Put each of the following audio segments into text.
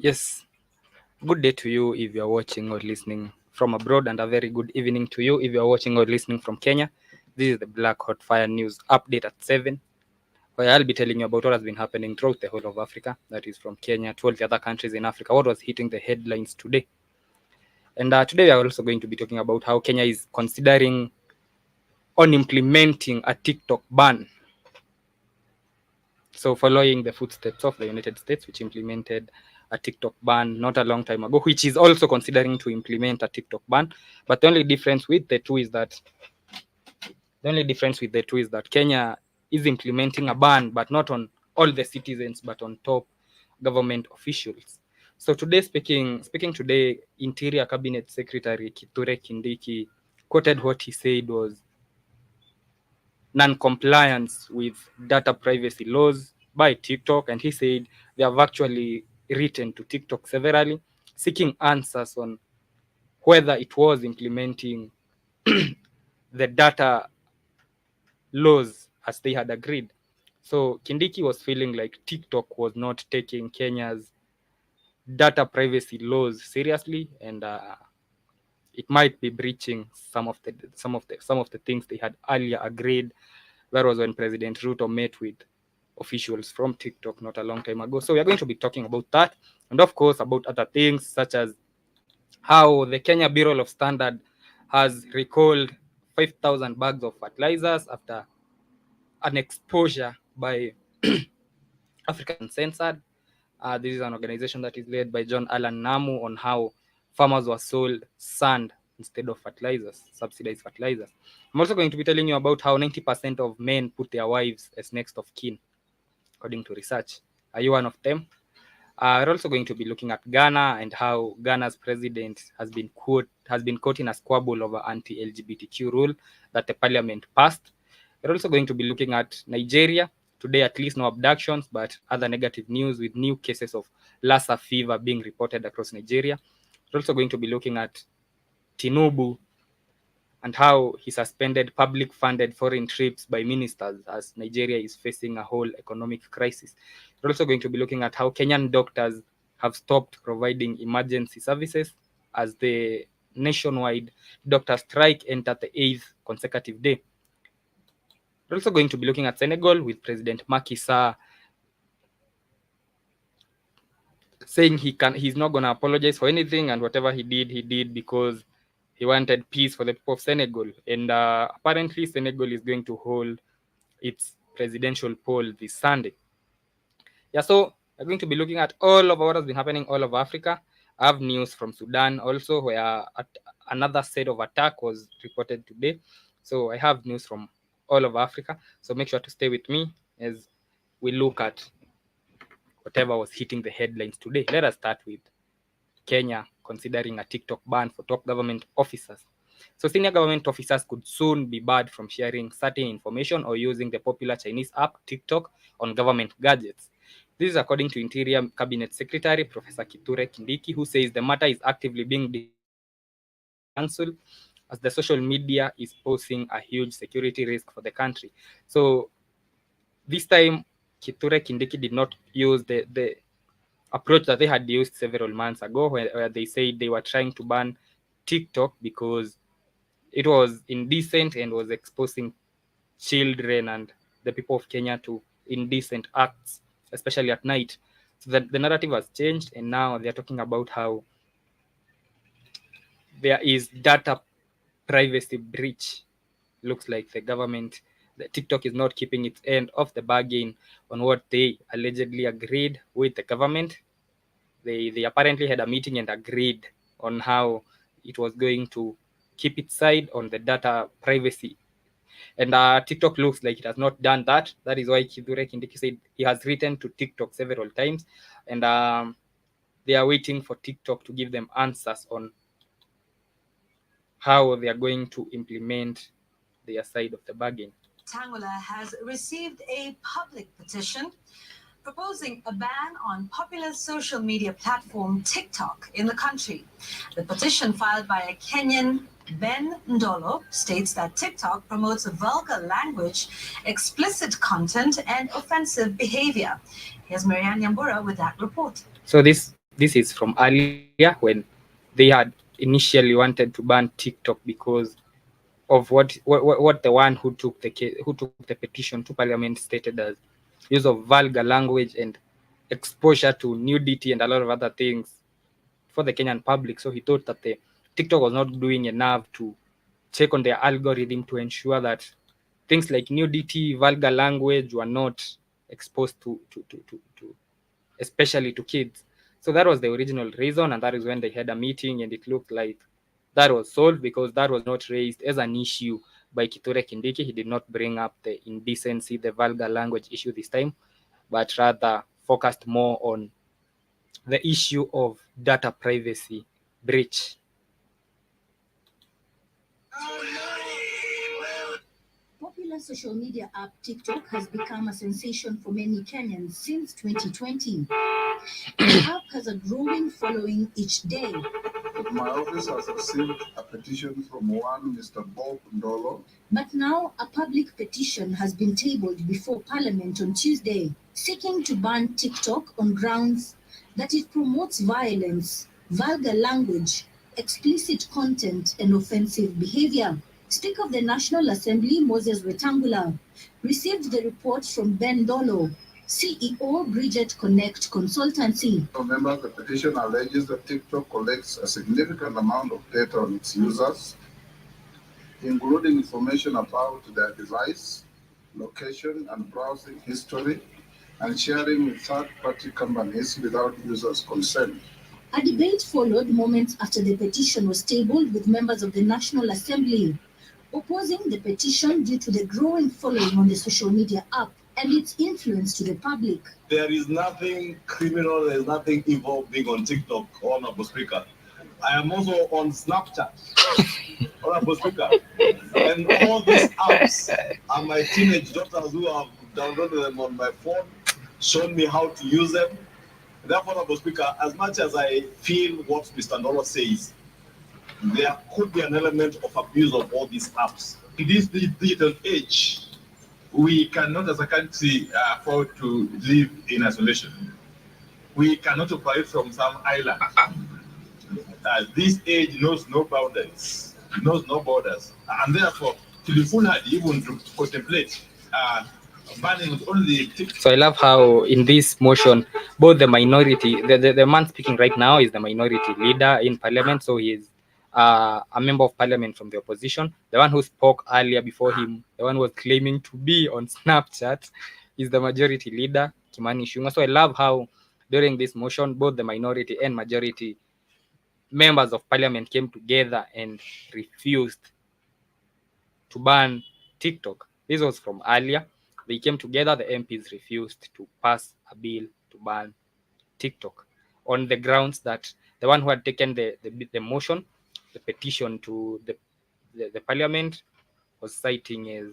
Yes, good day to you if you are watching or listening from abroad, and a very good evening to you if you are watching or listening from Kenya. This is the Black Hot Fire News update at 7, where I'll be telling you about what has been happening throughout the whole of Africa, that is from Kenya to all the other countries in Africa, what was hitting the headlines today. And today we are also going to be talking about how Kenya is considering on implementing a TikTok ban. So following the footsteps of the United States, which implemented a TikTok ban not a long time ago, which is also considering to implement a TikTok ban. But the only difference with the two is that Kenya is implementing a ban, but not on all the citizens, but on top government officials. So today, speaking today, Interior Cabinet Secretary Kithure Kindiki quoted what he said was non-compliance with data privacy laws by TikTok, and he said they have actually written to TikTok severally, seeking answers on whether it was implementing the data laws as they had agreed. So Kindiki was feeling like TikTok was not taking Kenya's data privacy laws seriously, and it might be breaching some of the things they had earlier agreed. That was when President Ruto met with officials from TikTok not a long time ago. So we are going to be talking about that, and of course about other things such as how the Kenya Bureau of Standard has recalled 5,000 bags of fertilizers after an exposure by African Uncensored. This is an organization that is led by John Allan Namu on how farmers were sold sand instead of fertilizers, subsidized fertilizers. I'm also going to be telling you about how 90% of men put their wives as next of kin, according to research. Are you one of them? We're also going to be looking at Ghana and how Ghana's president has been caught in a squabble over anti-LGBTQ rule that the parliament passed. We're also going to be looking at Nigeria. Today, at least no abductions, but other negative news with new cases of Lassa fever being reported across Nigeria. We're also going to be looking at Tinubu and how he suspended public-funded foreign trips by ministers as Nigeria is facing a whole economic crisis. We're also going to be looking at how Kenyan doctors have stopped providing emergency services as the nationwide doctor strike entered the 8th consecutive day. We're also going to be looking at Senegal with President Macky Sall saying he's not going to apologize for anything, and whatever he did because he wanted peace for the people of Senegal. And apparently Senegal is going to hold its presidential poll this Sunday. Yeah, so we're going to be looking at all of what has been happening all over Africa. I have news from Sudan also, where another set of attack was reported today. So I have news from all over Africa. So make sure to stay with me as we look at whatever was hitting the headlines today. Let us start with Kenya considering a TikTok ban for top government officers. So senior government officers could soon be barred from sharing certain information or using the popular Chinese app TikTok on government gadgets. This is according to Interior Cabinet Secretary Professor Kithure Kindiki, who says the matter is actively being council as the social media is posing a huge security risk for the country. So this time Kithure Kindiki did not use the approach that they had used several months ago, where they said they were trying to ban TikTok because it was indecent and was exposing children and the people of Kenya to indecent acts, especially at night. So that the narrative has changed, and now they're talking about how there is data privacy breach. Looks like the TikTok is not keeping its end of the bargain on what they allegedly agreed with the government. They apparently had a meeting and agreed on how it was going to keep its side on the data privacy. And TikTok looks like it has not done that. That is why Kithure Kindiki said he has written to TikTok several times, and they are waiting for TikTok to give them answers on how they are going to implement their side of the bargain. Tangula has received a public petition proposing a ban on popular social media platform TikTok in the country. The petition, filed by a Kenyan, Ben Ndolo, states that TikTok promotes vulgar language, explicit content, and offensive behavior. Here's Marianne Nyambura with that report. So this This is from earlier when they had initially wanted to ban TikTok because of what the one who took the petition to parliament stated as use of vulgar language and exposure to nudity and a lot of other things for the Kenyan public. So he thought that the TikTok was not doing enough to check on their algorithm to ensure that things like nudity, vulgar language were not exposed to especially to kids. So that was the original reason, and that is when they had a meeting, and it looked like that was solved because that was not raised as an issue by Kithure Kindiki. He did not bring up the indecency, the vulgar language issue this time, but rather focused more on the issue of data privacy breach. Popular social media app TikTok has become a sensation for many Kenyans since 2020. The app has a growing following each day. My office has received a petition from one Mr. Bob Ndolo. But now a public petition has been tabled before Parliament on Tuesday, seeking to ban TikTok on grounds that it promotes violence, vulgar language, explicit content, and offensive behavior. Speaker of the National Assembly, Moses Wetangula, received the report from Ben Ndolo, CEO, Bridget Connect Consultancy. Remember, the petition alleges that TikTok collects a significant amount of data on its users, including information about their device, location, and browsing history, and sharing with third-party companies without users' consent. A debate followed moments after the petition was tabled with members of the National Assembly, opposing the petition due to the growing following on the social media app and its influence to the public. There is nothing criminal, there is nothing evil being on TikTok, Honorable Speaker. I am also on Snapchat, Honorable Speaker. And all these apps are my teenage daughters who have downloaded them on my phone, shown me how to use them. Therefore, Honorable Speaker, as much as I feel what Mr. Ndolo says, there could be an element of abuse of all these apps. In this digital age, we cannot as a country afford to live in isolation. We cannot operate from some island. This age knows no boundaries, knows no borders. And therefore, to be foolhardy, even to contemplate banning only TikTok. So I love how in this motion, both the minority, the man speaking right now is the minority leader in parliament. So he is a member of parliament from the opposition. The one who spoke earlier before him, the one who was claiming to be on Snapchat, is the majority leader, Kimani Ichung'wah. So I love how during this motion, both the minority and majority members of parliament came together and refused to ban TikTok. This was from earlier. They came together, the MPs refused to pass a bill to ban TikTok on the grounds that the one who had taken the motion, the petition to the parliament, was citing as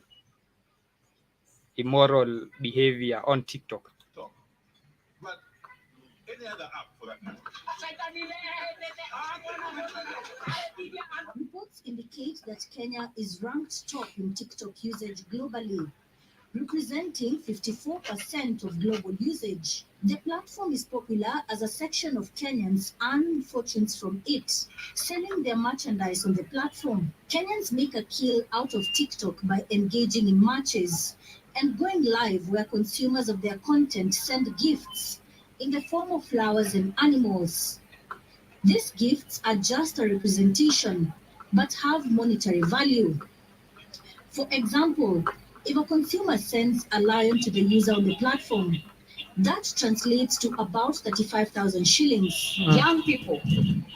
immoral behavior on TikTok. But any other app for that matter. Reports indicate that Kenya is ranked top in TikTok usage globally, representing 54% of global usage. The platform is popular as a section of Kenyans earn fortunes from it, selling their merchandise on the platform. Kenyans make a kill out of TikTok by engaging in matches and going live where consumers of their content send gifts in the form of flowers and animals. These gifts are just a representation, but have monetary value. For example, if a consumer sends a lion to the user on the platform, that translates to about 35,000 shillings. Young people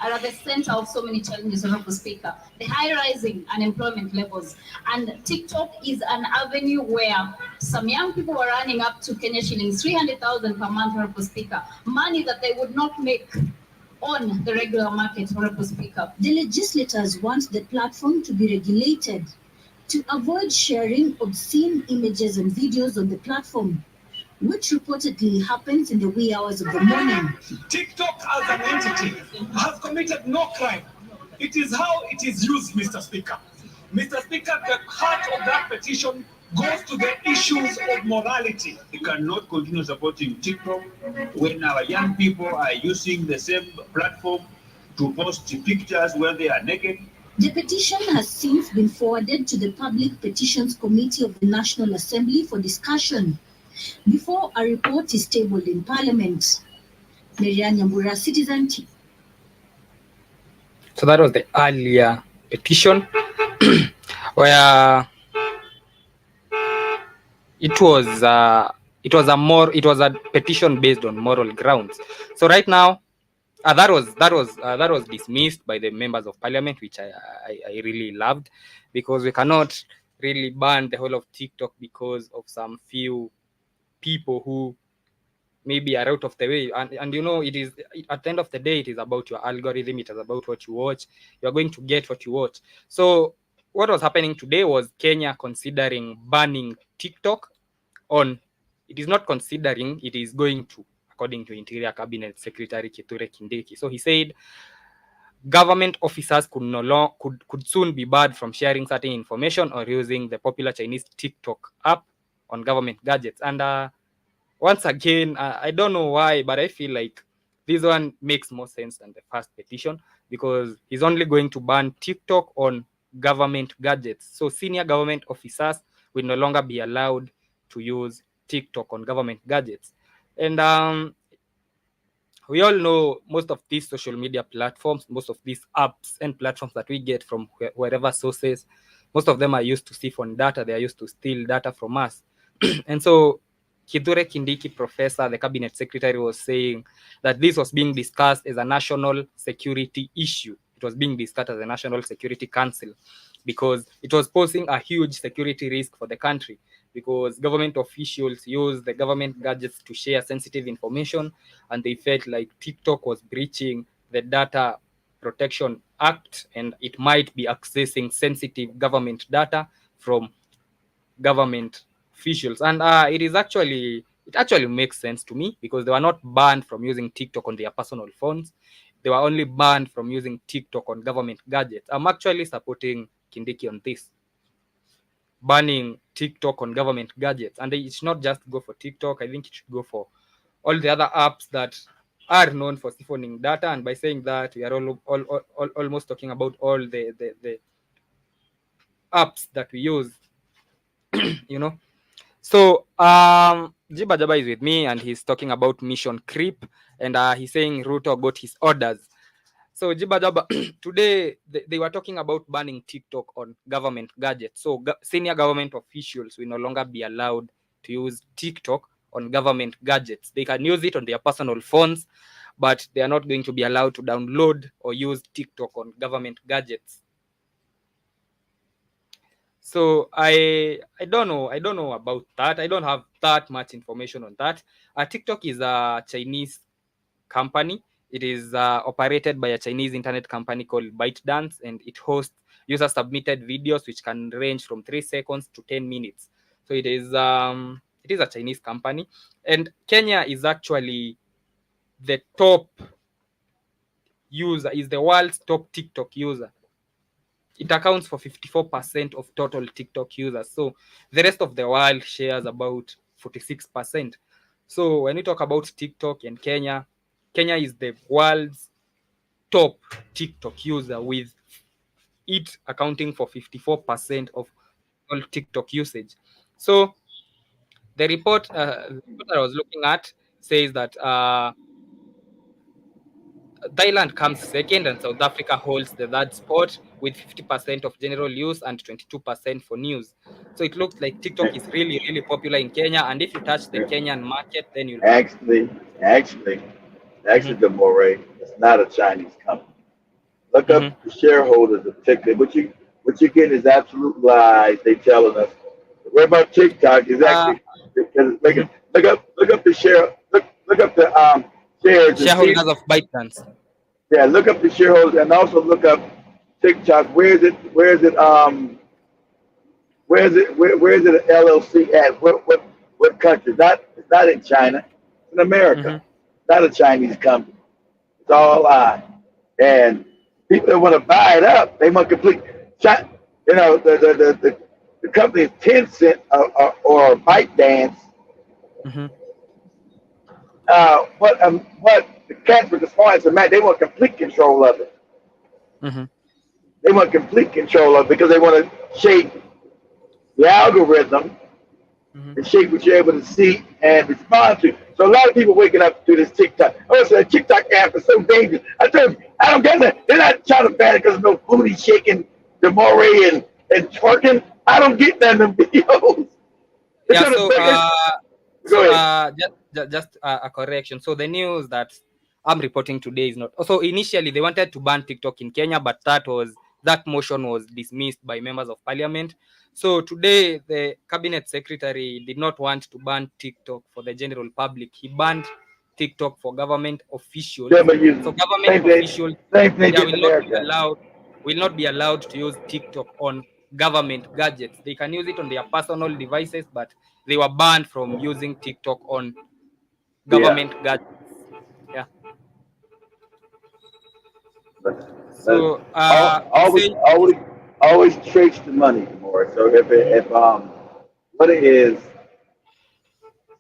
are at the center of so many challenges, Honorable Speaker. The high rising unemployment levels, and TikTok is an avenue where some young people are earning up to Kenya shillings 300,000 per month, Honorable Speaker. Money that they would not make on the regular market, Honorable Speaker. The legislators want the platform to be regulated to avoid sharing obscene images and videos on the platform, which reportedly happens in the wee hours of the morning. TikTok as an entity has committed no crime. It is how it is used, Mr. Speaker. Mr. Speaker, the heart of that petition goes to the issues of morality. We cannot continue supporting TikTok when our young people are using the same platform to post pictures where they are naked. The petition has since been forwarded to the Public Petitions Committee of the National Assembly for discussion before a report is tabled in Parliament. Marianne Nyambura, Citizen TV. So that was the earlier petition where it was a petition based on moral grounds. So right now, that was dismissed by the members of parliament, which I really loved, because we cannot really ban the whole of TikTok because of some few people who maybe are out of the way. And you know, it is at the end of the day, it is about your algorithm. It is about what you watch. You are going to get what you watch. So what was happening today was Kenya considering banning TikTok on. It is not considering, it is going to, according to Interior Cabinet Secretary Kithure Kindiki. So he said government officers could soon be barred from sharing certain information or using the popular Chinese TikTok app on government gadgets. And once again, I don't know why, but I feel like this one makes more sense than the first petition, because he's only going to ban TikTok on government gadgets. So senior government officers will no longer be allowed to use TikTok on government gadgets. And we all know most of these social media platforms, most of these apps and platforms that we get from wherever sources, most of them are used to siphon data. They are used to steal data from us. And so Kithure Kindiki, professor, the cabinet secretary, was saying that this was being discussed as a national security issue. It was being discussed as a National Security Council because it was posing a huge security risk for the country, because government officials use the government gadgets to share sensitive information, and they felt like TikTok was breaching the Data Protection Act, and it might be accessing sensitive government data from government officials. And it actually makes sense to me, because they were not banned from using TikTok on their personal phones. They were only banned from using TikTok on government gadgets. I'm actually supporting Kindiki on this, banning TikTok on government gadgets. And it should not just go for TikTok. I think it should go for all the other apps that are known for siphoning data. And by saying that, we are almost talking about all the apps that we use, you know. So Jiba Jaba is with me, and he's talking about mission creep, and he's saying Ruto got his orders. So Jiba Jaba, today they were talking about banning TikTok on government gadgets. So senior government officials will no longer be allowed to use TikTok on government gadgets. They can use it on their personal phones, but they are not going to be allowed to download or use TikTok on government gadgets. So I don't know about that. I don't have that much information on that. TikTok is a Chinese company. It is operated by a Chinese internet company called ByteDance, and it hosts user submitted videos which can range from 3 seconds to 10 minutes. So it is a Chinese company, and Kenya is actually the top user, is the world's top TikTok user. It accounts for 54% of total TikTok users. So the rest of the world shares about 46%. So when we talk about TikTok and Kenya is the world's top TikTok user, with it accounting for 54% of all TikTok usage. So the report that I was looking at says that Thailand comes second, and South Africa holds the third spot with 50% of general use and 22% for news. So it looks like TikTok is really, really popular in Kenya. And if you touch the Kenyan market, then you'll Actually, Mhm. Demore, it's not a Chinese company. Look up Mhm. the shareholders of TikTok. What you get is absolute lies. They telling us. What about TikTok is Uh, actually because it's making. mhm. Look up the share. Look up the shares and see. Shareholders of ByteDance. Yeah, look up the shareholders and also look up TikTok. Where is it an LLC at? What country? It's not in China. It's in America. Mhm. Not a Chinese company. It's all a lie. And people that want to buy it up, they want complete. You know, the company is Tencent or ByteDance. Mm-hmm. What the cats with the smarts are mad, they want complete control of it. Mm-hmm. They want complete control of it because they want to shape the algorithm Mm-hmm. and shape what you're able to see and respond to. So a lot of people waking up to this TikTok. Oh, so the TikTok app is so dangerous. I told you, I don't get that. They're not trying to ban it because of no booty shaking, demore and twerking. I don't get that in the videos. It's Yeah. gonna So, make it. so Go ahead. just a correction. So the news that I'm reporting today is not. So initially they wanted to ban TikTok in Kenya, but that motion was dismissed by members of parliament. So today the cabinet secretary did not want to ban TikTok for the general public. He banned TikTok for government officials. Yeah, but So you government same thing. officials, Same thing yeah, did in America. will not be allowed to use TikTok on government gadgets. They can use it on their personal devices, but they were banned from using TikTok on Yeah. government gadgets. Yeah. But So he always, said, always, always trace the money more. So if what it is,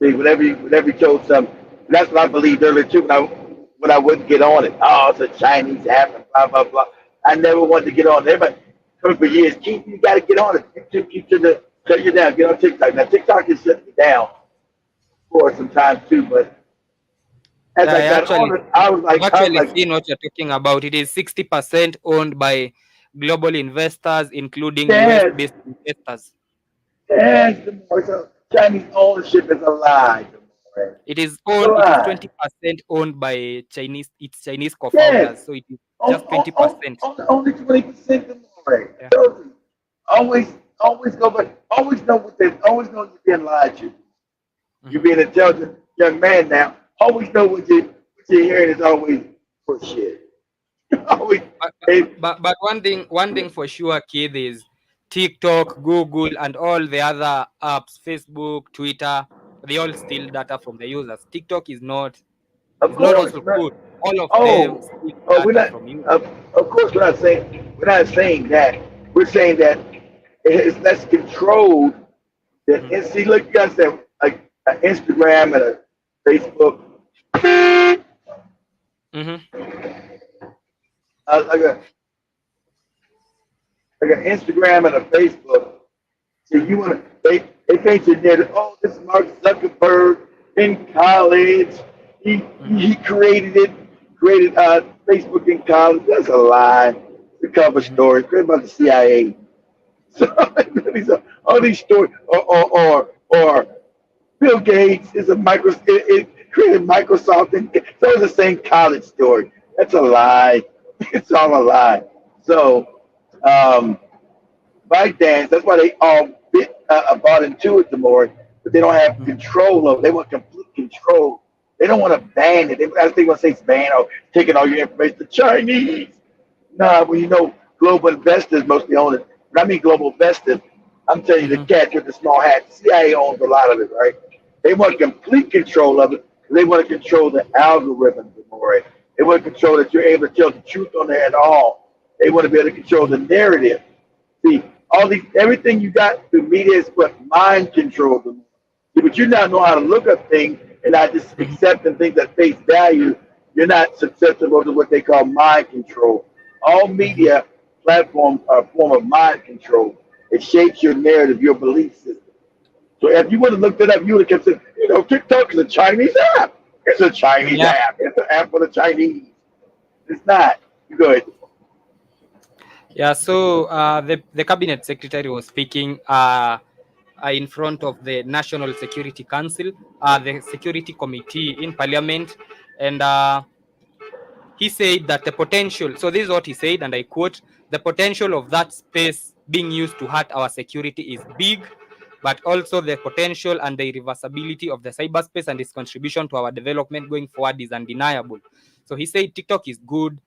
see, whenever you show something, that's what I believed earlier too. When I wouldn't get on it, oh, it's a Chinese app and blah blah blah. I never wanted to get on it. Everybody told me for years, Keith, you got to get on it. Keep shut you down. Get on TikTok. Now TikTok is shutting me down for sometimes too. But as I I got actually, on it, I was I've actually like, seen what you're talking about. It is 60% owned by global investors, including yes, US-based investors. yes, the more so Chinese ownership is a lie. The more It is it's a owned. It is lie. 20% owned by Chinese. It's Chinese Yes, co-founders. So it is just 20%. only 20% the more. Yeah. Always, always go, but always know always know you're being lied to. You're Mhm. being an intelligent young man now. Always know what you're hearing is always bullshit. always, But, it, one thing for sure, kid, is TikTok, Google, and all the other apps, Facebook, Twitter, they all steal data from the users. TikTok of is not course. also good. All of them Oh, steal oh, we're data not. from you. Of course, we're not saying that. We're saying that it's less controlled. Mhm. And see, look, you guys have like an Instagram and a Facebook. Mm-hmm. Like an Instagram and a Facebook. So you want to they paint you there that, oh, this is Mark Zuckerberg in college. He created Facebook in college. That's a lie. The cover Mm-hmm. story created by the CIA. So all these stories or Bill Gates is a it created Microsoft and so it's the same college story. That's a lie. It's all a lie. So um ByteDance. That's why they all bought into it the more, but they don't have Mm-hmm. control of it. They want complete control. They don't want to ban it. I think they want to say it's ban or taking all your information. The Chinese. Nah, well, global investors mostly own it. When I mean global investors, I'm telling you the Mm-hmm. cat with the small hat. The CIA owns a lot of it, right? They want complete control of it. They want to control the algorithm more. They want to control that you're able to tell the truth on there at all. They want to be able to control the narrative. See, everything you got through media is what mind control them. See, but you now know how to look up things and not just Mm-hmm. accepting things at face value. You're not susceptible to what they call mind control. All Mm-hmm. media platforms are a form of mind control. It shapes your narrative, your belief system. So if you would have looked it up, you would have kept saying, TikTok is a Chinese app. It's a Chinese Yeah. app. It's an app for the Chinese. It's not. You go ahead. Yeah. So the cabinet secretary was speaking in front of the National Security Council, the Security Committee in Parliament, and he said that the potential. So this is what he said, and I quote: "The potential of that space being used to hurt our security is big, but also the potential and the irreversibility of the cyberspace and its contribution to our development going forward is undeniable." So he said TikTok is good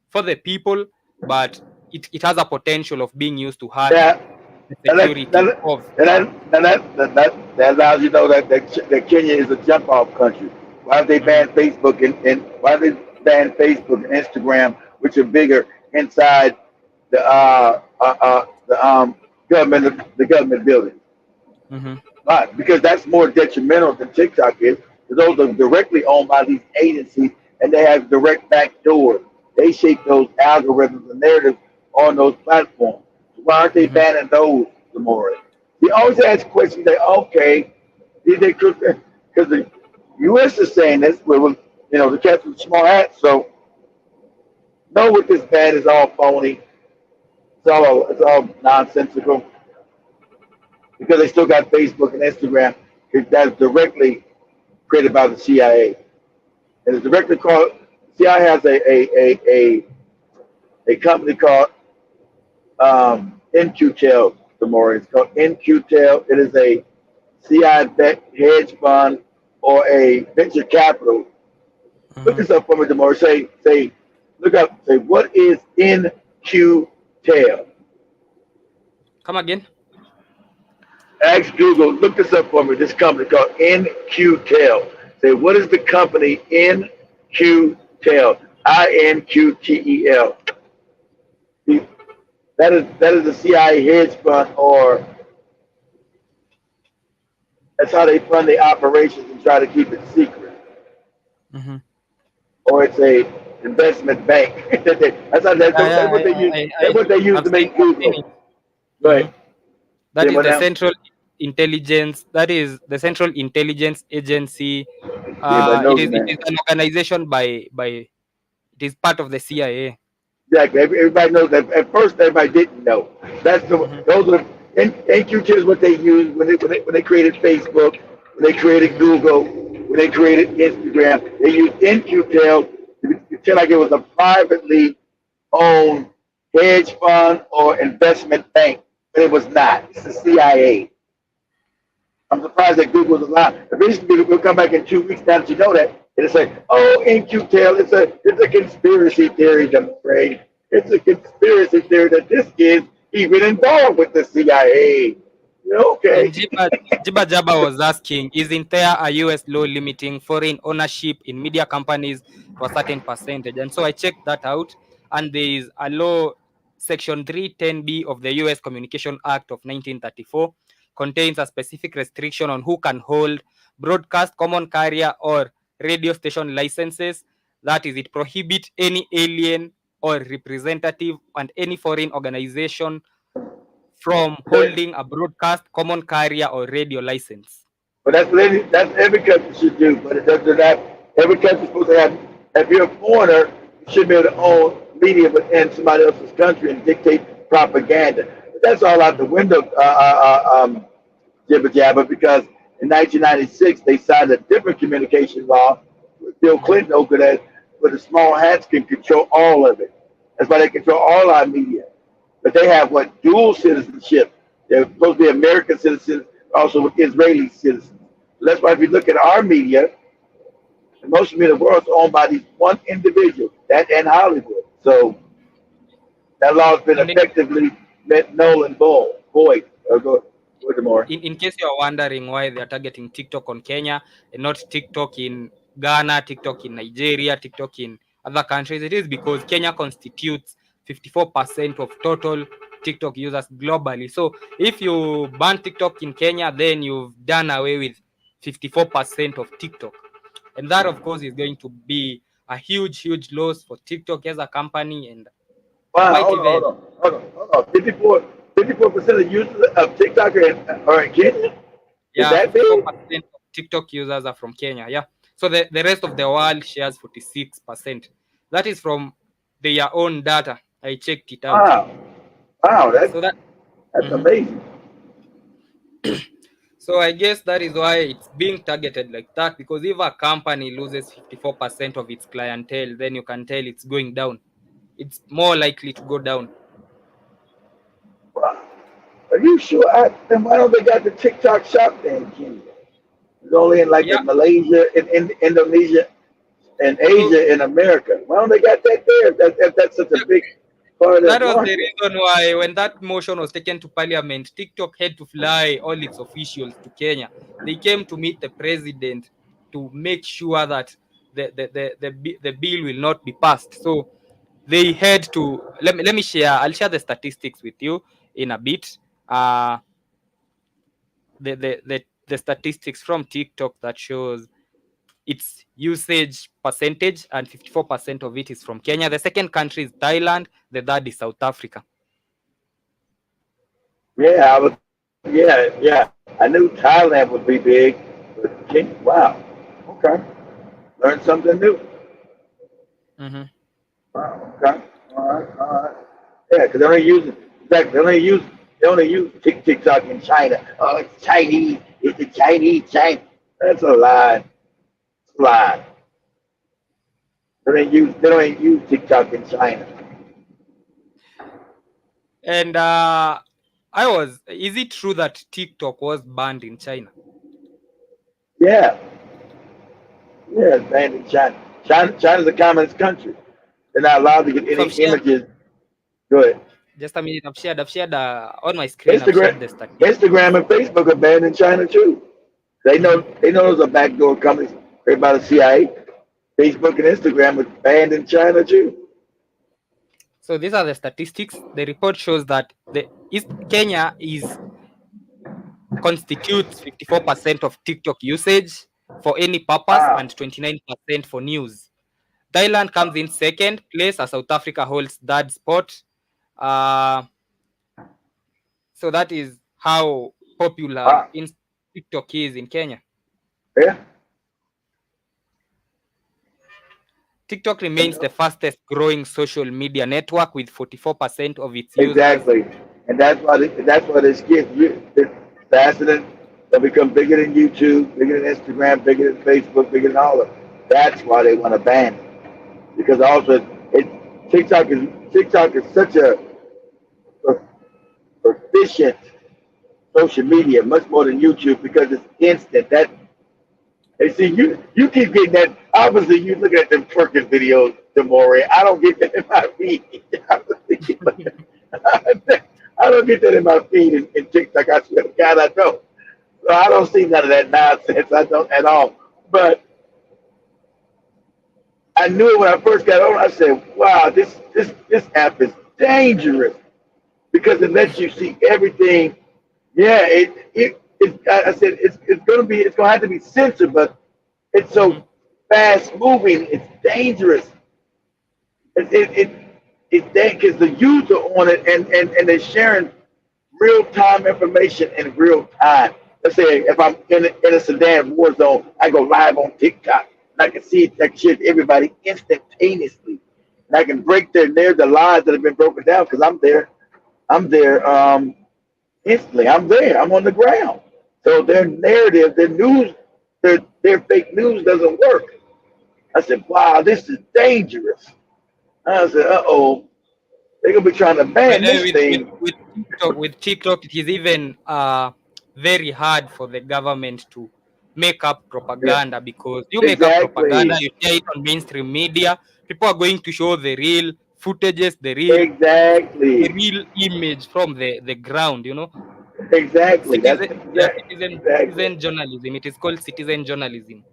for the people, but it has a potential of being used to hurt Yeah. the And that, security that, of. and that allows you to know that Kenya is a jump off country. Why have they Mhm. banned Facebook and why have they banned Facebook and Instagram, which are bigger inside the the government building. Mm-hmm. Right, because that's more detrimental than TikTok is. Because those are directly owned by these agencies, and they have direct back doors. They shape those algorithms and narratives on those platforms. So why aren't they Mm-hmm. banning those, Demore? We always ask questions that, okay, did they because the U.S. is saying this, the cats with small hats. So know what this ban is all phony. It's all nonsensical because they still got Facebook and Instagram. That's directly created by the CIA. And it's directly called CIA has a company called NQTEL. The more it's called NQTEL. It is a CIA-backed hedge fund or a venture capital. Look Mm-hmm. this up for me, Demore. Look up. Say, what is NQTEL? Come again. Ask Google. Look this up for me. This company called NQTEL. Say, what is the company NQTEL? INQTEL. That is the CIA hedge fund, or that's how they fund their operations and try to keep it secret. Mm-hmm. Or it's a investment bank. Yeah, That's what they use. That's what they use to make I've seen Google. it. Mm-hmm. Right. That Say is what the now? Central Intelligence. That is the Central Intelligence Agency. Everybody It knows is the it name. is an organization by it is part of the CIA. Exactly. Everybody knows that. At first, everybody didn't know. Mm-hmm. Those are NQT is what they used when they created Facebook, when they created Mm-hmm. Google, when they created Instagram. They used NQTEL to pretend like it was a privately owned hedge fund or investment bank, but it was not. It's the CIA. I'm surprised that Google's allowed. Eventually, we'll come back in 2 weeks now that you know that, and it's like, oh, NQTEL, it's a conspiracy theory, I'm afraid. It's a conspiracy theory that this is even involved with the CIA. Okay. And Jiba Jaba was asking, isn't there a US law limiting foreign ownership in media companies to a certain percentage? And so I checked that out, and there is a law, Section 310B of the US Communication Act of 1934, contains a specific restriction on who can hold broadcast, common carrier, or radio station licenses. That is, it prohibits any alien or representative and any foreign organization from holding a broadcast, common carrier, or radio license. But that's every country should do. But it doesn't have every country's supposed to have. If you're a foreigner, you should be able to Mhm. own media within somebody else's country and dictate propaganda. But that's all out the window, jibber jabber, because in 1996 they signed a different communication law with Bill Mhm. Clinton over that, where the small hats can control all of it. That's why they control all our media. But they have what dual citizenship. They're supposed to be American citizens, also with Israeli citizens. So that's why if you look at our media, most of the media in the world is owned by these one individual, that and Hollywood. So that law has been And effectively met null and void. Go more. in case you're wondering why they're targeting TikTok on Kenya and not TikTok in Ghana, TikTok in Nigeria, TikTok in other countries, it is because Kenya constitutes 54% of total TikTok users globally. So if you ban TikTok in Kenya, then you've done away with 54% of TikTok. And that, of course, is going to be a huge loss for TikTok as a company and Wow, quite even. hold on. 54% of users of TikTok are in Kenya? Is Yeah, that big? 54% of TikTok users are from Kenya. Yeah. So the rest of the world shares 46%. That is from their own data. I checked it out. Wow. Wow, So that that's mhm. amazing. So I guess that is why it's being targeted like that, because if a company loses 54% of its clientele, then you can tell it's going down. It's more likely to go down. Wow. Are you sure? Then why don't they got the TikTok shop there in Kenya? It's only in like Yeah. in Malaysia, in Indonesia, and So Asia, and America. Why don't they got that there? If that's such a big part of that that was the market. reason why when that motion was taken to parliament, TikTok had to fly all its officials to Kenya. They came to meet the president to make sure that the bill will not be passed. So they had to let me share. I'll share the statistics with you in a bit. uh, the statistics from TikTok that shows its usage percentage, and 54% of it is from Kenya. The second country is Thailand. The third is South Africa. Yeah, yeah. I knew Thailand would be big, but Kenya, wow. Okay. Learned something new. Mm-hmm. Wow, okay. All right. Yeah, because they only use it. Exactly. They only use TikTok in China. Oh, it's Chinese. It's the Chinese China. That's a lie. It's a lie. They don't use TikTok in China. And is it true that TikTok was banned in China? Yeah. Yeah, it's banned in China. China's a communist country. They're not allowed to get So any images. Go ahead. just a minute, I've shared on my screen, I've shared the Instagram, statistics. Instagram and Facebook are banned in China too. They know those are backdoor companies created by the CIA. Facebook and Instagram are banned in China too. So these are the statistics. The report shows that the East Kenya constitutes 54% of TikTok usage for any purpose Wow. and 29% for news. Thailand comes in second place, as South Africa holds third spot. Uh, so that is how popular Wow. in TikTok is in Kenya. Yeah. TikTok remains the fastest growing social media network with 44% of its users. Exactly. And that's why this kids it's faster than they become bigger than YouTube, bigger than Instagram, bigger than Facebook, bigger than all of them. That's why they want to ban it. Because also it TikTok is such a efficient social media, much more than YouTube because it's instant. That they see you keep getting that. Obviously, you look at them twerking videos, Demore. I don't get that in my feed. I don't get that in my feed in TikTok. I swear to God, I don't. So I don't see none of that nonsense. I don't at all. But I knew it when I first got on. I said, "Wow, this app is dangerous because it lets you see everything." Yeah, I said it's gonna have to be censored, but it's Mhm. so fast moving. It's dangerous. It's because the youth are on it and they're sharing real time information in real time. Let's say if I'm in a Sudan war zone, I go live on TikTok and I can see it, I can share it to everybody instantaneously, and I can break the lies that have been broken down because I'm there. I'm there instantly. I'm there. I'm on the ground. So their narrative, their news, their fake news doesn't work. I said, wow, this is dangerous. I said, uh-oh, they're gonna be trying to By ban the way, this thing. with TikTok, it is even very hard for the government to make up Yeah, propaganda, because you make up propaganda, exactly, you share it on mainstream media, people are going to show the real footages, the exactly, real image from the ground. exactly. That's Citizen, yeah, exactly, citizen journalism. It is called citizen journalism.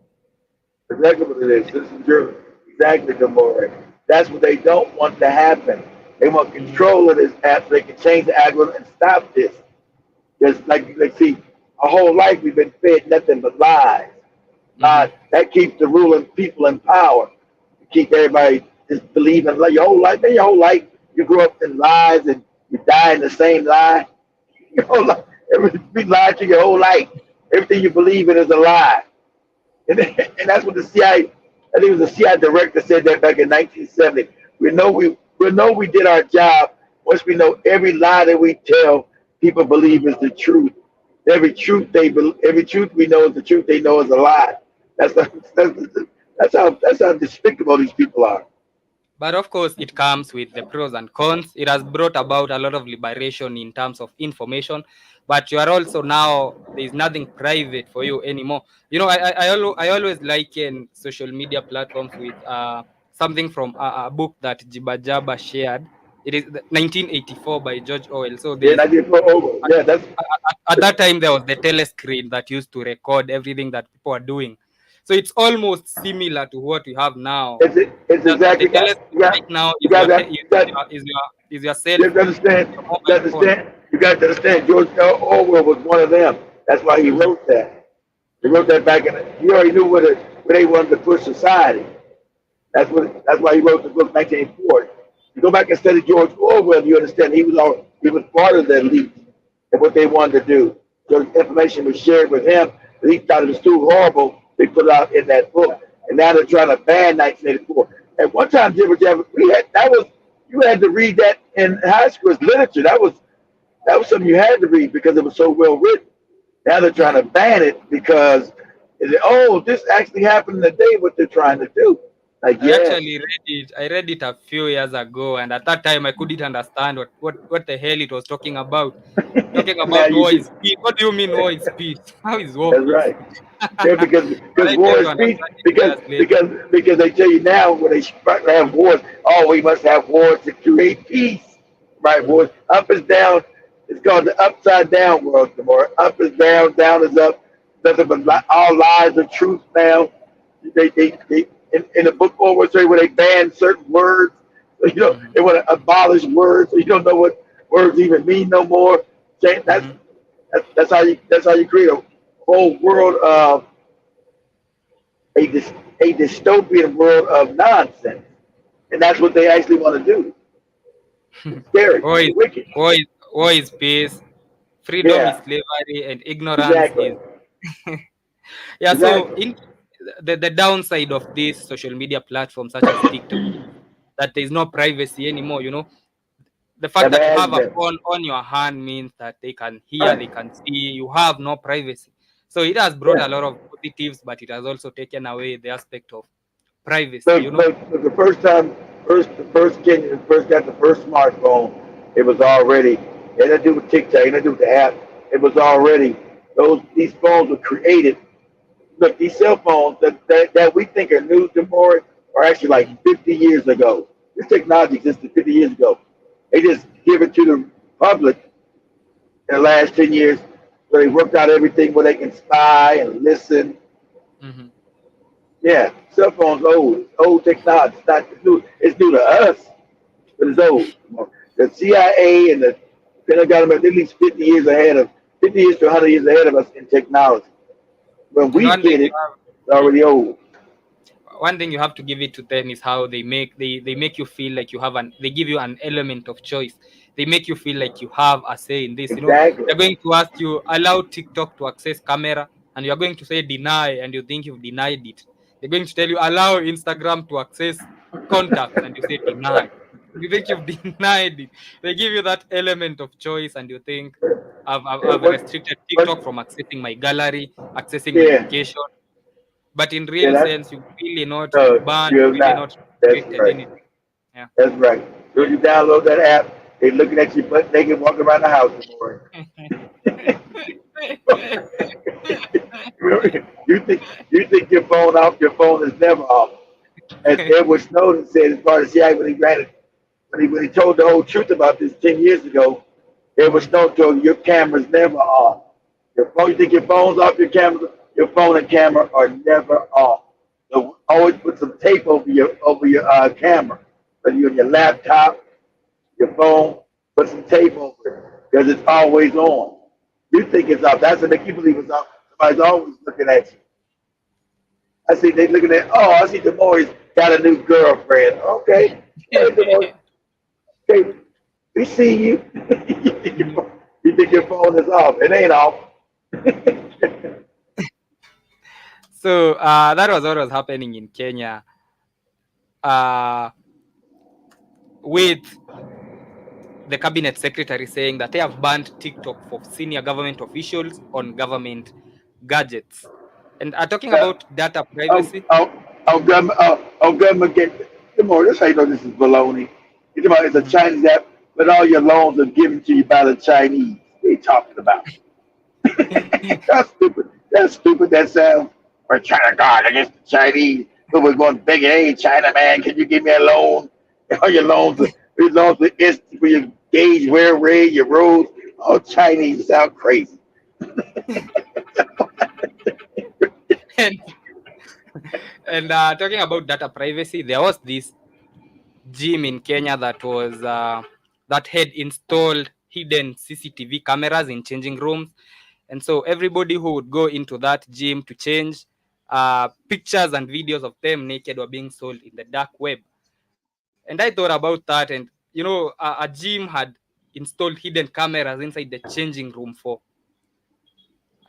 exactly what it is. This is true. Exactly, Demore. That's what they don't want to happen. They want Mhm. control of this app so they can change the algorithm and stop this. Just like see, our whole life we've been fed nothing but lies. Mhm. That keeps the ruling people in power. Keep everybody just believing like your whole life you grew up in lies and you die in the same lie. Your whole life, every lie to your whole life. Everything you believe in is a lie. And that's what the CIA, I think it was the CIA director said that back in 1970. We know we did our job once we know every lie that we tell people believe is the truth. Every truth we know is the truth they know is a lie. That's that's how despicable these people are. But of course, it comes with the pros and cons. It has brought about a lot of liberation in terms of information, but you are also now, there is nothing private for you anymore. I always liken social media platforms with something from a book that Jibajaba shared. It is 1984 by George Orwell. So there Yeah, is 94 over. Yeah, that's at that time there was the telescreen that used to record everything that people are doing. So it's almost similar to what we have now. it's Just that the exactly telescope right now you is got that is you got your is your is your cell you have to phone, understand your you mobile phone. understand You got to understand, George Orwell was one of them. That's why he Mhm, wrote that. He wrote mhm. that back in. He already knew where they wanted to push society. That's why he wrote the book 1940. You go back and study George Orwell, you understand he was part of the elite and what they wanted to do. So information was shared with him. And he thought it was too horrible. They put it out in that book, and now they're trying to ban 1984. At one time, Jim, we had that was you had to read that in high school as literature. That was something you had to read because it was so well written. Now they're trying to ban it because, oh, this actually happened today. What they're trying to do, like I yes, actually read it. I read it a few years ago, and at that time I couldn't understand what the hell it was talking about. Talking now about you war do. is peace. What do you mean war is peace? How is war That's peace? right. Yeah, But because I came war to is peace. understand it years later. Because they tell you now when they start to have wars, oh, we must have wars to create peace. Right, Mhm, wars. Up is down. It's called the upside down world. The more up is down, down is up. Nothing but mhm, all lies are truth now. They in the book over say where they ban certain words. So, mhm, they want to abolish words. So you don't know what words even mean no more. mhm. That's how you create a whole world of a a dystopian world of nonsense, and that's what they actually want to do. It's scary. War is It's wicked. war is war is peace. Freedom is Yeah, slavery, and ignorance exactly, is yeah. So exactly. in the downside of these social media platforms such as TikTok, that there is no privacy anymore. The fact Never that you has have a been. phone on your hand means that they can hear, Right. they can see, you have no privacy. So it has brought Yeah. a lot of positives, but it has also taken away the aspect of privacy, But the first time, the first kid first got the first smartphone, it was already. It had to do with TikTok. It had to do with the app. It was already these phones were created. Look, these cell phones that we think are new to more are actually like Mhm, 50 years ago. This technology existed 50 years ago. They just give it to the public in the last 10 years. So they worked out everything where they can spy and listen. mhm. Yeah, cell phones old. It's old technology. It's new. It's new to us, but it's old. The CIA and the Pentagon are at least 50 years to 100 years ahead of us in technology. When And we get it, it's mhm. already old. One thing you have to give it to them is how they make you feel like you have they give you an element of choice. They make you feel like you have a say in this. Exactly. They're going to ask you allow TikTok to access camera, and you're going to say deny, and you think you've denied it. They're going to tell you allow Instagram to access contacts, and you say deny. You think you've denied it. They give you that element of choice, and you think Yeah, I've restricted TikTok what, from accessing my gallery, accessing my yeah, location. But in yeah, real sense, you've really not banned, you have you've really not. not That's restricted right. anything. Yeah. That's right. So you download that app, they looking at you butt naked walking around the house this morning. You think your phone is never off. As Edward Snowden said as part of CIA when he told the whole truth about this 10 years ago, Edward Mhm. Snowden told you your camera's never off. You think your phone's off, your phone and camera are never off. So always put some tape over your camera. Whether you're on your laptop, your phone, put some tape over it because it's always on. You think it's off. That's what make you believe it's off. Somebody's always looking at you. I see they looking at. Oh, I see Demoy's got a new girlfriend. Okay, hey Demoy, okay, we see you. Mhm. You think your phone is off? It ain't off. So that was what was happening in Kenya uh, with the cabinet secretary saying that they have banned TikTok for senior government officials on government gadgets. And talking Uh, about data oh, privacy, oh, government get. Demoy, this how you know this is baloney. You talking about it's a mhm. Chinese app, but all your loans are given to you by the Chinese. What are you talking about? That's stupid. That's stupid. That sounds. We're trying to guard against the Chinese. But we're going begging, hey, China man, can you give me a loan? All your loans are instant for your gauge, wear red, your roads. Oh, Chinese sound crazy. and, and talking about data privacy, there was this gym in Kenya that had installed hidden CCTV cameras in changing rooms. And so everybody who would go into that gym to change, pictures and videos of them naked were being sold in the dark web. And I thought about that, and a gym had installed hidden cameras inside the changing room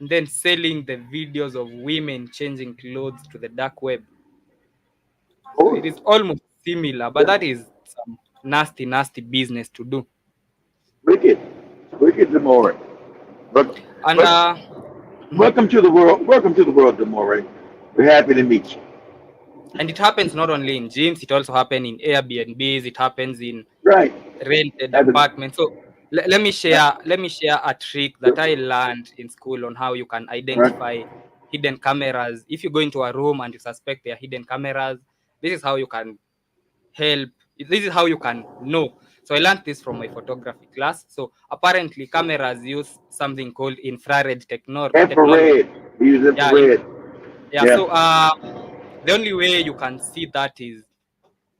and then selling the videos of women changing clothes to the dark web. So it is Oh, almost similar, but that is some nasty, nasty business to do. wicked, wicked, Demore. But, And but mhm. welcome to the world. Welcome to the world, Demore. We're happy to meet you. And it happens not only in gyms, it also happens in Airbnbs, it happens in Right. rented That's a, apartments. So let me share a trick that I learned in school on how you can right. identify hidden cameras. If you go into a room and you suspect there are hidden cameras, this is how you can help. This is how you can know. So I learned this from my photography class. So apparently cameras use something called infrared technology. Infrared. We use Yeah, infrared. yeah. Yeah. So the only way you can see that is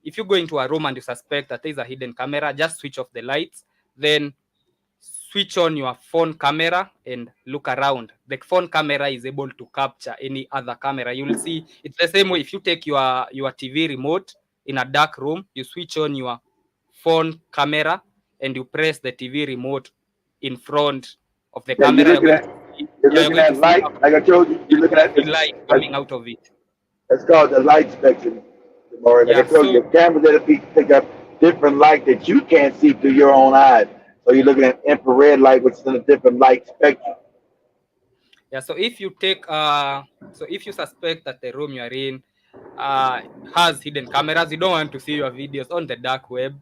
if you go into a room and you suspect that there is a hidden camera, just switch off the lights, then switch on your phone camera and look around. The phone camera is able to capture any other camera. You'll see it's the same way. If you take your TV remote in a dark room, you switch on your phone camera and you press the TV remote in front of the Yeah, you're camera. You're looking going to at see, you're yeah, you're looking going to at see, light. Like I told you, yeah, you're looking you're going at to this. see light coming out of it. That's called the light spectrum. Demore. Like I Yeah. told you, So your camera that'll pick up different light that you can't see through your own eyes. So you're looking at infrared light, which is in a different light spectrum. yeah, so if you suspect that the room you're in uh has hidden cameras, you don't want to see your videos on the dark web.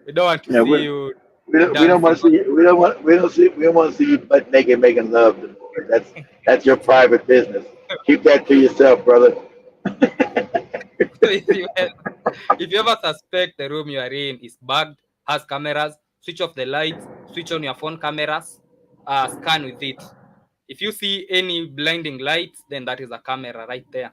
We don't want to Yeah, see you we don't want dancing to on. see we don't want to see you butt naked making love. Demore. That's your private business. Keep that to yourself, brother. So if you ever suspect the room you are in is bugged, has cameras, switch off the lights, switch on your phone cameras, scan with it. If you see any blinding lights, then that is a camera right there.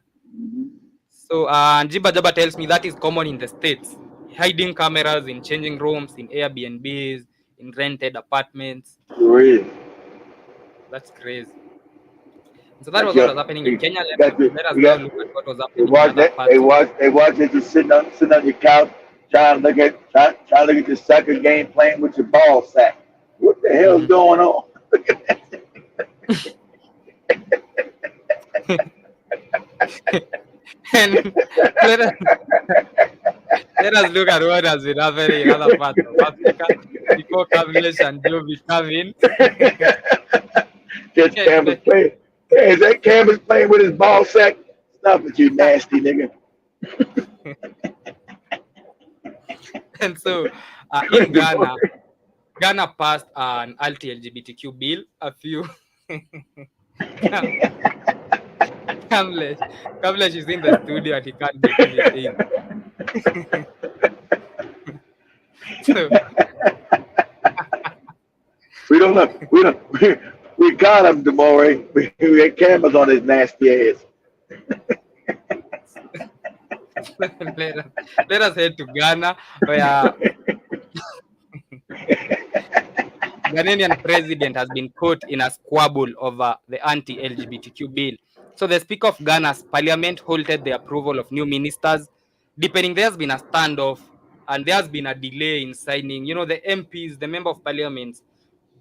So Jiba Jaba tells me that is common in the States. Hiding cameras in changing rooms, in Airbnbs, in rented apartments. Sure is. That's crazy. So that Got was what your, was happening in you Kenya. got Let us you now got look at what was they happening in watch other that parts of. they watch it just sitting on your couch trying to look at your soccer game playing with your ball sack. What the hell's Mhm. going on? And let us, let us look at what has been happening in other parts of Africa before Kamlesh and Jovi come in. Just Campbell's playing. Hey, is that Campbell's playing with his ball sack? Stop it, you nasty nigga. And so in Ghana passed an anti-LGBTQ bill a few. Kamlesh, Kamlesh is in the studio and he can't believe it either. So We don't know. We got him, Demore. We had cameras on his nasty ass. let us, let us head to Ghana, where Ghanaian president has been caught in a squabble over the anti-LGBTQ bill. So the Speaker of Ghana's parliament halted the approval of new ministers, deepening there has been a standoff and there has been a delay in signing. The MPs, the member of parliament,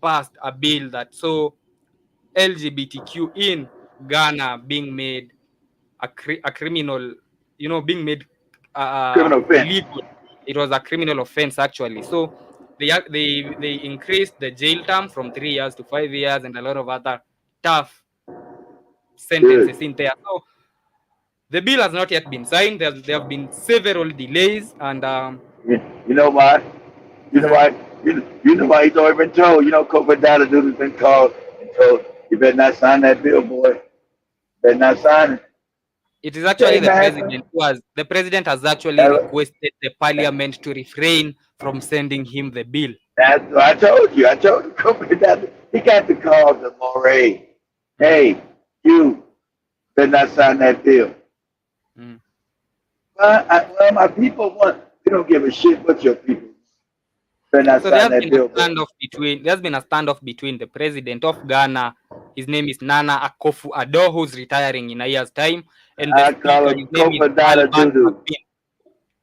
passed a bill that saw LGBTQ in Ghana being made a criminal, being made Criminal offense. illegal. It was a criminal offense actually. So they increased the jail term from 3 years to 5 years and a lot of other tough Good. sentences in there. So the bill has not yet been signed. There have been several delays and You know why? You know uh-huh. why? You know why he's already been told. You know, COVID data dude has been called and told, you better not sign that bill, boy. Better not sign it. It is actually Hey, man. the president has actually That, requested the parliament to refrain from sending him the bill. that's what I told you. I told you, COVID data. He got the call to Moray. Mm, Hey, you better not sign that bill. mm. Well, my people want, we don't give a shit what your people. Better not So there sign has that been a bill, bro. standoff between the president of Ghana. His name is Nana Akufo-Addo, who's retiring in a year's time, and the I call speaker, him his name is Copa Dada Alban Doodoo. Bagbin.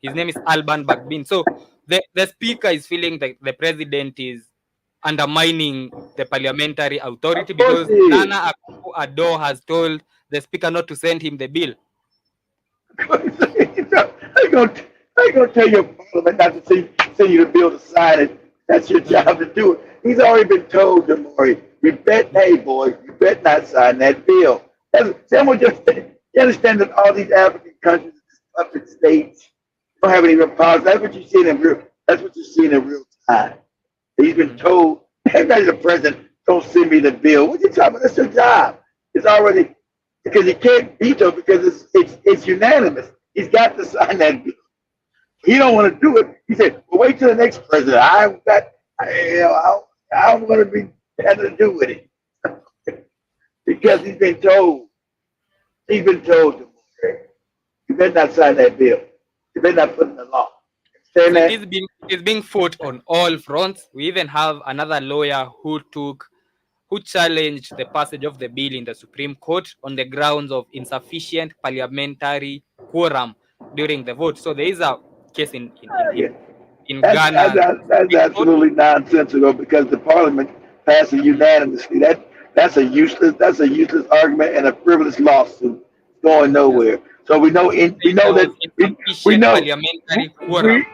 His name is Alban Bagbin. So the speaker is feeling that the president is undermining the parliamentary Of authority course because he is. Nana Akufo-Addo has told the speaker not to send him the bill. I gonna I gonna tell your parliament not to send you the bill to sign it. That's your Mhm. job to do it. He's already been told, Demore. You bet, hey boy, you bet not sign that bill. Someone just you understand that all these African countries, puppet states, don't have any real powers. That's what you see in real. That's what you see in real time. He's been Mhm. told, everybody, the president, don't send me the bill. What you talking about? That's your job. It's already because he can't veto because it's unanimous. He's got to sign that bill. He don't want to do it. He said, "Well, wait till the next president. I'm going to be having to do with it because he's been told. He's been told to you better not sign that bill. You better not put it in the law. So Understand that? it is being fought on all fronts. We even have another lawyer who challenged the passage of the bill in the Supreme Court on the grounds of insufficient parliamentary quorum during the vote. So there is a case Yeah. in Ghana's That's Supreme Court. absolutely nonsensical because the parliament passed it Mhm. unanimously. That's a useless argument and a frivolous lawsuit going Yes. nowhere. So we Saying know there that was we insufficient know parliamentary we quorum.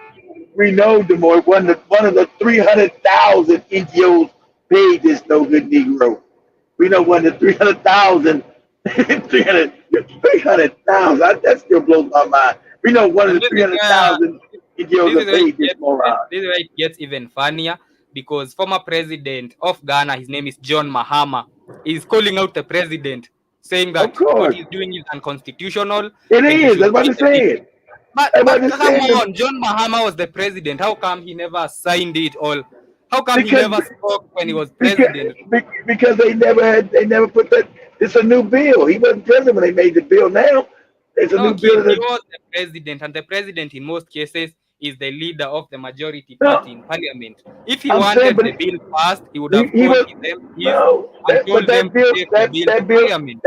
we know Demore one of the 300,000 NGOs paid this no good Negro. We know one of the 300,000 300,000. That still blows my mind. We know one of And the 300,000 NGOs this that is where it paid this gets moron. this is where it gets even funnier because former president of Ghana, his name is John Mahama, is calling out the president, saying Of that what course. he's doing is unconstitutional It and he is. should That's what quit I'm the bill. saying. But That's what but I'm come saying. on, John Mahama was the president. How come he never signed it all? How come he Because never spoke when he was because president? because they never put that. It's a new bill. He wasn't president when they made the bill. Now it's a No, new kid, bill. he That was the president, and the president in most cases is the leader of the majority party no, in parliament. If he I'm saying, wanted but the bill passed, he would have he called was his MPs no. and But told them to take the bill to parliament.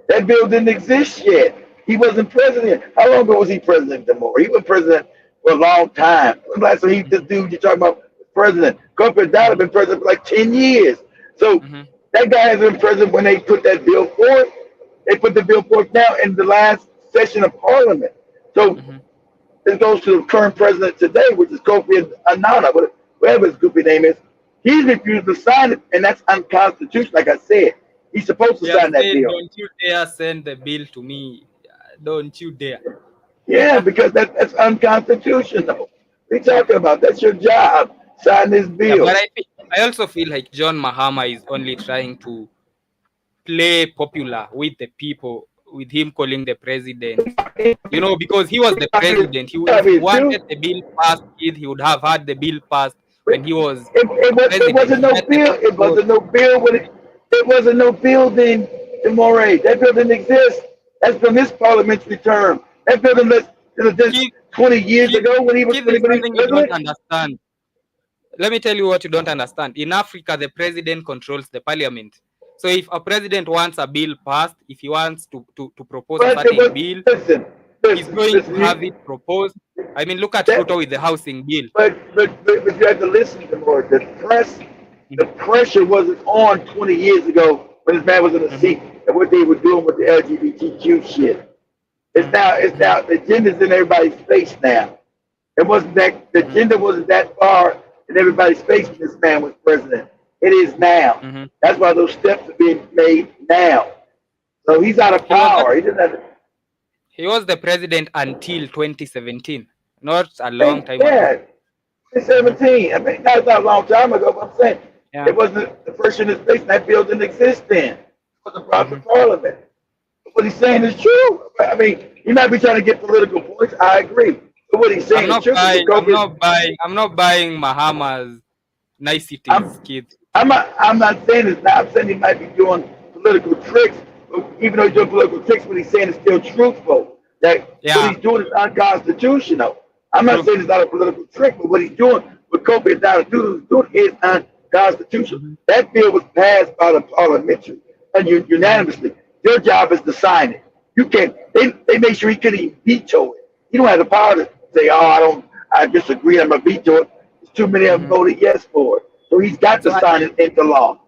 that bill didn't exist yet. He wasn't president. How long ago was he president? Demore? He was president for a long time. When the last time this dude you're talking about was president? Kofi Dada Mhm, been president for like 10 years. So mhm, that guy has been president when they put that bill forth. They put the bill forth now in the last session of Parliament. So mhm. this goes to the current president today, which is Kofi Annan, whatever his goofy name is. He's refused to sign it, and that's unconstitutional. Like I said, he's supposed to He has sign that said, bill. "Don't you dare send the bill to me. Don't you dare." Yeah, because that's unconstitutional. What are you talking about? That's your job. Sign this Yeah, but bill. I also feel like John Mahama is only trying to play popular with the people, with him calling the president. You know, because he was the president. If he Obvious too. wanted the bill passed, he would have had the bill passed But when he was a it president. wasn't He no had the bill. It vote. wasn't no bill when it wasn't no building, Demore. That bill didn't exist. That's from his parliamentary term. That building was just Kid, 20 years kid, ago when he was Kid, there's when he was something you don't president. understand. Let me tell you what you don't understand. In Africa, the president controls the parliament. So if a president wants a bill passed, if he wants to propose a But it certain was bill, listen, he's going to have it proposed. I mean, look at that Ruto with the housing bill. but you have to listen to more. The Mhm, pressure wasn't on 20 years ago when this man was in the mhm, seat and what they were doing with the LGBTQ shit. mhm, It's mhm, now the agenda's in everybody's face now. It wasn't that the mhm, agenda wasn't that far in everybody's face when this man was president. It is now. mhm. That's why those steps are being made now. So he's out of He was power. He doesn't have to, he was the president until 2017, not a long time ago. yeah, Mhm, 2017. I mean, that's not a long time ago, but I'm saying yeah. it wasn't the first in his face, and that bill didn't exist then. It wasn't brought to Mhm. Parliament. What he's saying is true. I mean, he might be trying to get political points. I agree. But what he's I'm saying is not true because buying. I'm COVID, not buying. I'm not buying Mahama's niceties, I'm, kid. I'm not saying it's not. I'm saying he might be doing political tricks, but even though he's doing political tricks, what he's saying is still truthful. That what Yeah, he's doing is unconstitutional. I'm not true. saying it's not a political trick, but what he's doing, what Kofi Annan doing is unconstitutional. That bill was passed by the parliamentary unanimously. Your job is to sign it. You can't. They make sure he couldn't even veto it. You don't have the power to say, "Oh, I disagree. I'm gonna veto it." There's too many of them voted yes for it, so he's got to So sign it into law.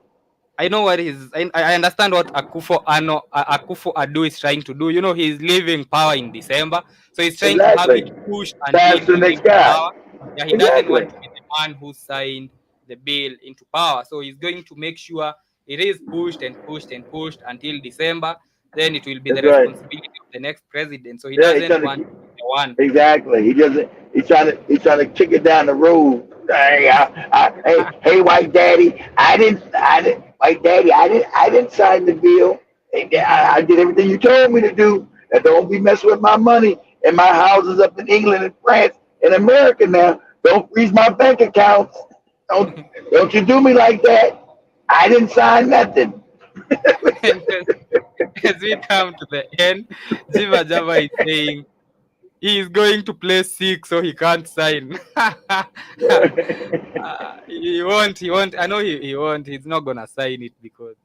I know what I understand what Akufo Addo is trying to do. You know, he's leaving power in December, so he's trying to have it Exactly. pushed until That's he the leaves next guy. power. Yeah, he doesn't Exactly. want to be the man who signed the bill into power, so he's going to make sure it is pushed and pushed and pushed until December. Then it will be the That's right. responsibility of the next president. So he Yeah, he's doesn't trying to want keep. to be the one. Exactly. He doesn't. He's trying to kick it down the road. Hey, white daddy, white daddy, I didn't sign the bill. I did everything you told me to do. Now don't be messing with my money and my houses up in England and France and America now. Don't freeze my bank accounts. Don't you do me like that. I didn't sign nothing. And as we come to the end, Jiva Java is saying he is going to play sick, so he can't sign. He won't. He won't. I know he won't. He's not gonna sign it because.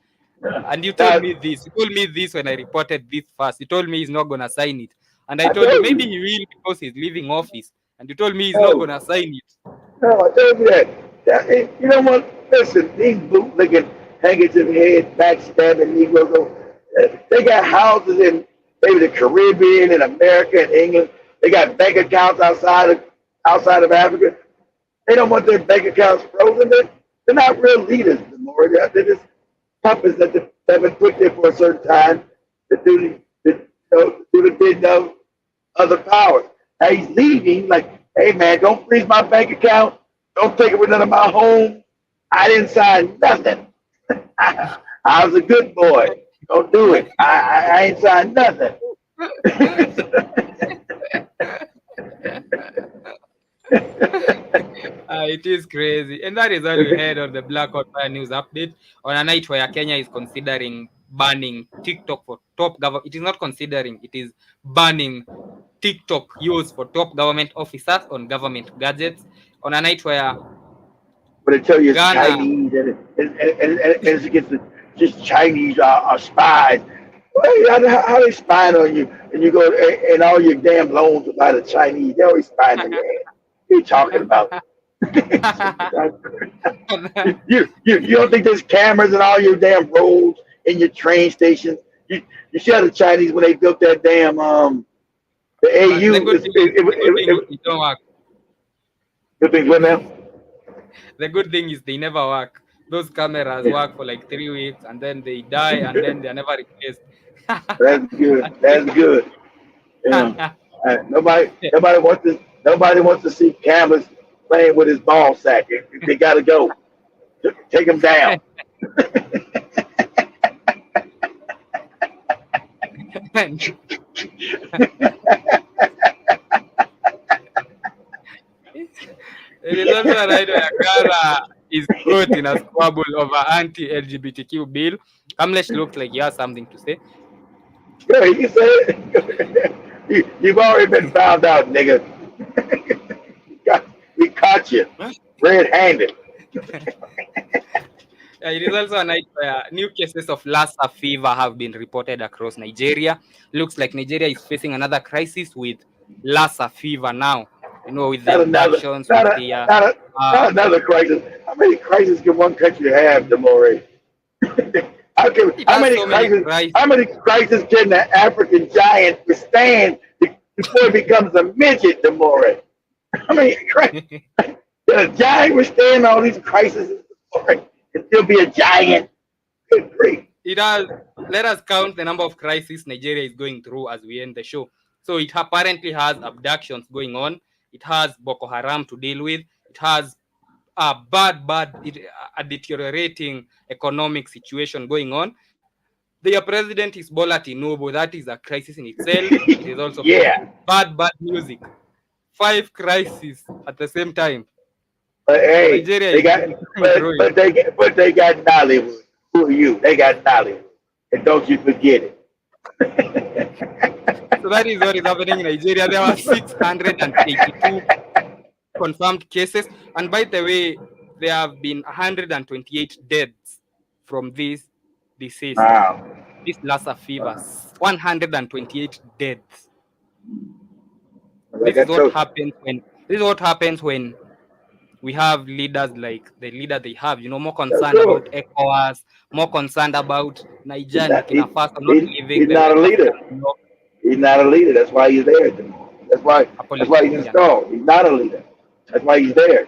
And you told Now, me this. You told me this when I reported this first. You told me he's not gonna sign it, and I I told you told maybe you. he will because he's leaving office. And you told me he's not No. gonna sign it. No, I told you that. You know what? Listen, these bootlicking, handkerchief head, backstabbing Negroes, they got houses in maybe the Caribbean and America and England. They got bank accounts outside of Africa. They don't want their bank accounts frozen. They're not real leaders anymore. They're just puppets that have been put there for a certain time to do the bidding of other powers. Now he's leaving, like, hey man, don't freeze my bank account. Don't take away none of my home. I didn't sign nothing. I was a good boy. Don't do it. I ain't signed nothing. It is crazy. And that is all we had on the Black Hot Fire News update on a night where Kenya is considering banning TikTok for top government. It is not considering, it is banning TikTok use for top government officers on government gadgets. On a night where But I tell you, it's Ghana, Chinese, and it's against just Chinese are spies. Well, how they spying on you? And you go and all your damn loans are by the Chinese. They always spying on your ass. What are you talking about? you don't think there's cameras in all your damn roads in your train stations? You see how the Chinese when they built that damn the AU. the good thing is they don't work. Good things what now? The good thing is they never work. Those cameras work for like 3 weeks and then they die and then they're never replaced. That's good. That's good. Yeah. Nobody wants to see cameras playing with his ball sack. They gotta go. Take him down. It is also a right where Ghana is caught in a squabble over anti-LGBTQ bill. Kamlesh looks like he has something to say. Yeah, you can say it. You've already been found out, nigga. We caught you red-handed. It is also a night where new cases of Lassa fever have been reported across Nigeria. Looks like Nigeria is facing another crisis with Lassa fever now. You know, with the abductions, not another crisis. How many crises can one country have, Demore? How many crises can the African giant withstand before it becomes a midget, Demore? How many crises? Can a giant withstand all these crises and still be a giant? Good grief. Let us count the number of crises Nigeria is going through as we end the show. So it apparently has abductions going on. It has Boko Haram to deal with. It has a a deteriorating economic situation going on. Their president is Bola Tinubu. That is a crisis in itself. It is also bad music. 5 crises at the same time. But hey, they got Nollywood. Who are you? They got Nollywood. And don't you forget it. So that is what is happening in Nigeria. There were 682 confirmed cases. And by the way, there have been 128 deaths from this disease, Wow. this Lassa fever. 128 deaths. Like I told you. This is what happens when we have leaders like the leader they have, more That's concerned true. about ECOWAS, more concerned about Niger He's and not, Burkina Faso not leaving he's the not a West leader. African bloc. He's not a leader. That's why he's there. That's why. That's why Apologies, he's yeah. installed. He's not a leader. That's why he's there.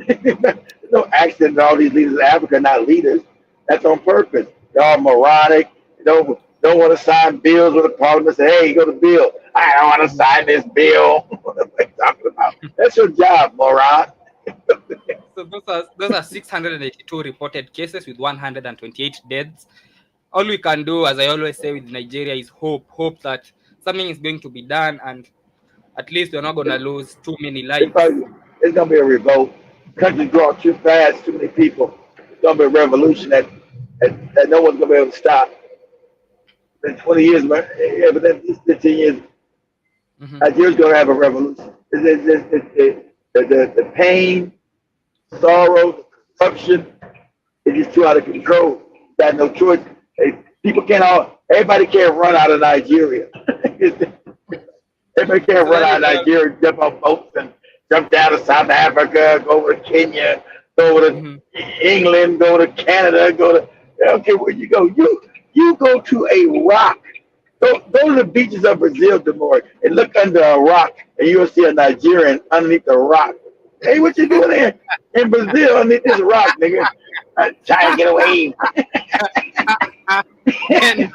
There's no accident that all these leaders in Africa are not leaders. That's on purpose. They're all moronic. They don't want to sign bills with the parliament. Say, hey, go to bill. I don't want to sign this bill. What are they talking about? That's your job, moron. So those are 682 reported cases with 128 deaths. All we can do, as I always say with Nigeria, is hope that something is going to be done, and at least we're not going to lose too many lives. It's gonna be a revolt. Country's growing too fast, too many people. It's gonna be a revolution that no one's gonna be able to stop. In 20 years, yeah, but then 15 years, Mhm. Nigeria's gonna have a revolution. The pain, sorrow, corruption, it's just too out of control. Got no choice. People can't everybody can't run out of Nigeria. Everybody can't So run that out is of all. Nigeria, jump on boats and jump down to South Africa, go over to Kenya, go to Mhm. England, go to Canada, go to, I don't care where you go. You go to a rock. Go to the beaches of Brazil tomorrow and look under a rock and you'll see a Nigerian underneath the rock. Hey, what you doing there? In Brazil underneath this rock, nigga. I'm trying to get away. And,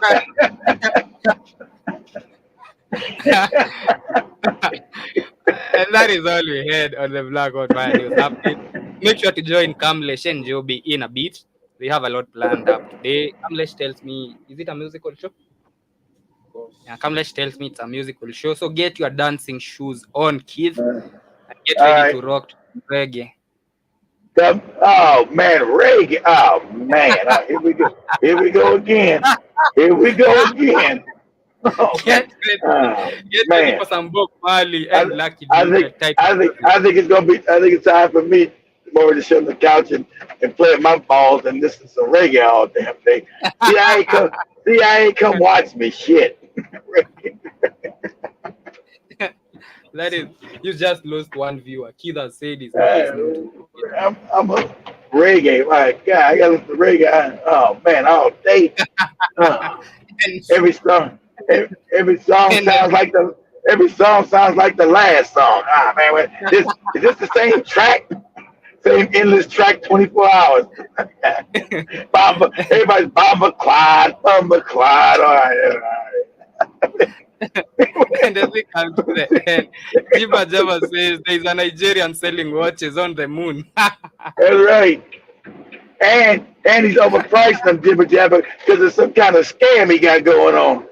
and that is all we had on the Black Hot Fire News update. Make sure to join Kamlesh and Joby in a bit. We have a lot planned up today. Kamlesh tells me, is it a musical show? Yeah, Kamlesh tells me it's a musical show. So get your dancing shoes on, kids, and get All ready right. to rock reggae. Oh man, reggae. Oh man. Oh, here we go. Here we go again. Here we go again. Oh man. Get ready. Oh Get ready man. for some Bob Marley I, and Lucky I Dube think type I of think music. I think it's gonna be I think it's time for me tomorrow to sit on the couch and play with my balls and listen to some reggae all damn day. I ain't come watch me shit. That is, you just lost one viewer. Keith has said he's not listening to it. I'm a reggae. My God, I gotta listen to reggae. Oh man, all day. And, Every song, every song and sounds like the last song. Ah man, is this the same track? Same endless track, 24 hours. Everybody's Bomber Clyde. All right. and as we come to the end, Jiba Java says there is a Nigerian selling watches on the moon. That's right. And he's overpriced them Jibber Jabber because of some kind of scam he got going on.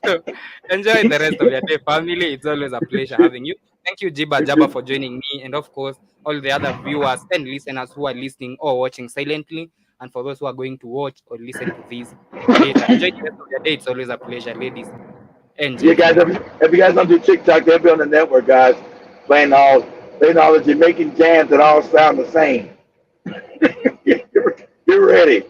So enjoy the rest of your day, family. It's always a pleasure having you. Thank you, Jiba Jaba, for joining me, and of course, all the other viewers and listeners who are listening or watching silently, and for those who are going to watch or listen to this later. Enjoy the rest of your day. It's always a pleasure, ladies and You guys, gentlemen. if you guys don't do TikTok, they'll be on the network, guys. Playing all the Jamaican jams that all sound the same. Get ready.